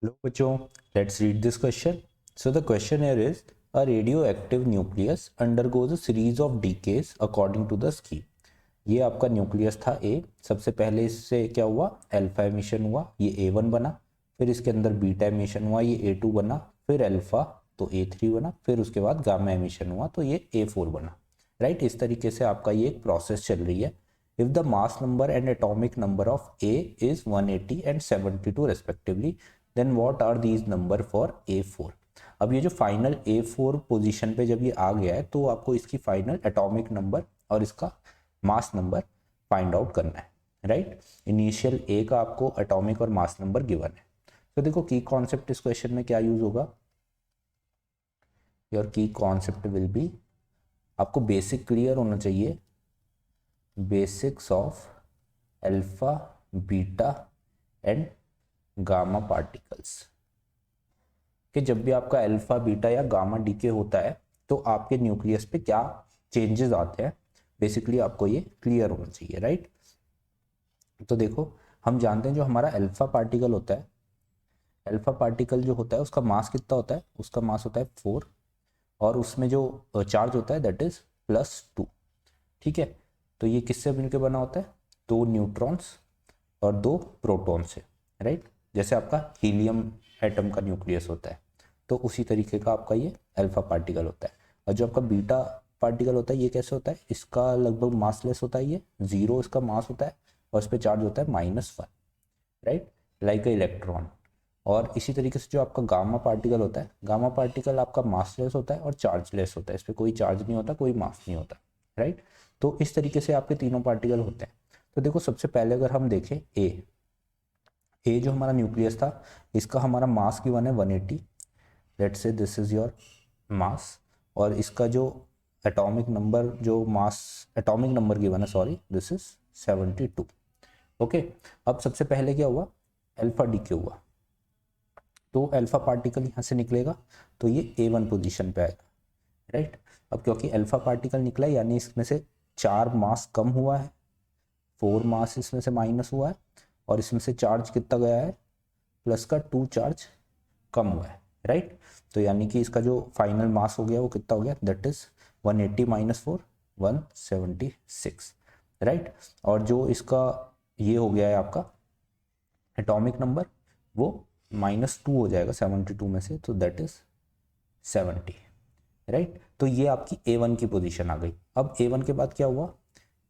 Hello, बच्चों. Let's read this question. So the question here is, a radioactive nucleus undergoes a series of decays according to the scheme. ये आपका nucleus था ए. सबसे पहले इससे क्या हुआ, अल्फा एमिशन हुआ, ये A1 बना. फिर इसके अंदर बीटा एमिशन हुआ, ये A2 बना. फिर अल्फा तो A3 बना. फिर उसके बाद गामा एमिशन हुआ तो ये A4 बना. राइट, इस तरीके से आपका ये एक प्रोसेस चल रही है. If the mass number and atomic number of A is 180 and 72 respectively, then what are these numbers for A4. अब ये जो फाइनल A4 पोजीशन पे जब ये आ गया है तो आपको इसकी फाइनल एटॉमिक नंबर और इसका मास नंबर फाइंड आउट करना है. राइट, इनिशियल ए का आपको एटॉमिक और मास नंबर गिवन है. तो देखो की कॉन्सेप्ट इस क्वेश्चन में क्या यूज होगा. योर की कॉन्सेप्ट विल बी, आपको बेसिक क्लियर होना चाहिए, basics of alpha beta and gamma particles. कि जब भी आपका अल्फा बीटा या गामा डीके होता है तो आपके न्यूक्लियस पे क्या चेंजेस आते हैं, बेसिकली आपको ये क्लियर होना चाहिए. राइट, तो देखो हम जानते हैं जो हमारा अल्फा पार्टिकल होता है, अल्फा पार्टिकल जो होता है उसका मास कितना होता है, उसका मास होता है 4 और उसमें जो चार्ज होता है दैट इज +2. ठीक है, तो ये किससे मिलकर बना होता है, 2 न्यूट्रॉन्स और 2 प्रोटॉन से. राइट, जैसे आपका हीलियम एटम का न्यूक्लियस होता है तो उसी तरीके का आपका ये अल्फा पार्टिकल होता है. और जो आपका बीटा पार्टिकल होता है ये कैसे होता है, इसका लगभग मासलेस होता है, ये 0 इसका मास होता है और इस पर चार्ज होता है -1. Right, like a electron. और इसी तरीके से जो आपका गामा पार्टिकल होता है, गामा पार्टिकल आपका मासलेस होता है और चार्जलेस होता है, इस पर कोई चार्ज नहीं होता, कोई मास नहीं होता. राइट, तो इस तरीके से आपके तीनों पार्टिकल होते हैं. तो देखो सबसे पहले अगर हम देखें ए जो हमारा न्यूक्लियस था इसका हमारा मास गिवन है 180. Let's say this is your मास. और इसका जो एटॉमिक नंबर, जो मास एटॉमिक नंबर गिवन है, सॉरी, दिस इज 72. ओके, अब सबसे पहले क्या हुआ, अल्फा डीके हुआ तो अल्फा पार्टिकल यहाँ से निकलेगा तो ये A1 पोजीशन पे आएगा. राइट, अब क्योंकि अल्फा पार्टिकल निकला यानी इसमें से 4 मास कम हुआ है, 4 मास इसमें से माइनस हुआ है और इसमें से चार्ज कितना गया है, प्लस का 2 चार्ज कम हुआ है. राइट, तो यानी कि इसका जो फाइनल मास हो गया वो कितना हो गया, दैट इज 180 - 4 176. राइट, और जो इसका ये हो गया है आपका एटॉमिक नंबर वो -2 हो जाएगा 72 में से, तो दैट इज 70. राइट, तो ये आपकी A1 की पोजीशन आ गई. अब A1 के बाद क्या हुआ,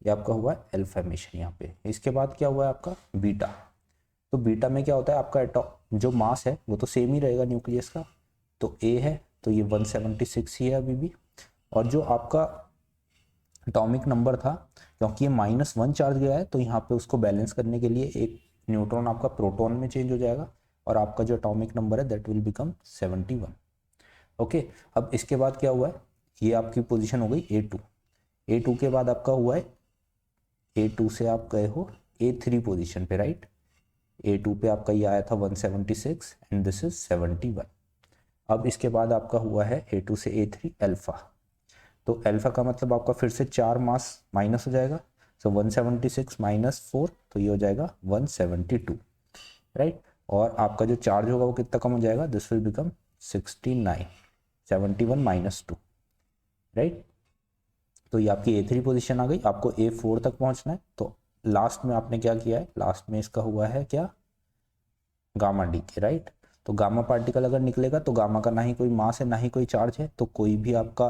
ये आपका हुआ अल्फा एमिशन यहाँ पे. इसके बाद क्या हुआ है आपका बीटा. तो बीटा में क्या होता है, आपका जो मास है वो तो सेम ही रहेगा न्यूक्लियस का, तो A है तो ये 176 ही है अभी भी. और जो आपका एटॉमिक नंबर था, क्योंकि ये -1 चार्ज गया है तो यहाँ पे उसको बैलेंस करने के लिए एक न्यूट्रॉन आपका प्रोटॉन में चेंज हो जाएगा और आपका जो एटॉमिक नंबर है दैट विल बिकम 71. ओके, अब इसके बाद क्या हुआ है, ये आपकी पोजीशन हो गई A2 के बाद आपका हुआ है A2 से आप गए हो A3 पोजीशन पे. राइट, A2 पे आपका ये आया था 176 एंड दिस इज 71. अब इसके बाद आपका हुआ है A2 से A3 अल्फा. तो अल्फा का मतलब आपका फिर से 4 मास माइनस हो जाएगा, सो 176 - 4 तो ये हो जाएगा 172. राइट, और आपका जो चार्ज होगा वो कितना कम हो जाएगा, दिस विल बिकम 69, 71 - 2. राइट, तो ये आपकी A3 पोजीशन आ गई. आपको A4 तक पहुंचना है तो लास्ट में आपने क्या किया है, लास्ट में इसका हुआ है क्या, गामा डीके. राइट, तो गामा पार्टिकल अगर निकलेगा तो गामा का ना ही कोई मास है ना ही कोई चार्ज है, तो कोई भी आपका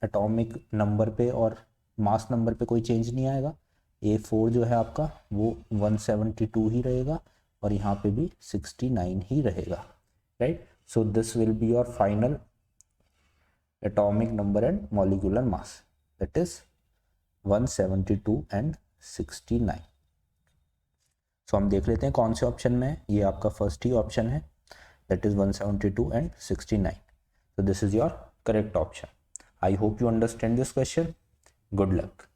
एटॉमिक नंबर पे और मास नंबर पे कोई चेंज नहीं आएगा. A4 जो है आपका वो 172 ही रहेगा और यहाँ पे भी 69 ही रहेगा. Right, so this will be your final atomic number and molecular mass, that is 172 and 69. सो हम देख लेते हैं कौन से ऑप्शन में है. ये आपका फर्स्ट ही ऑप्शन है, that is 172 and 69. So this is your correct option. I hope you understand this question. Good luck.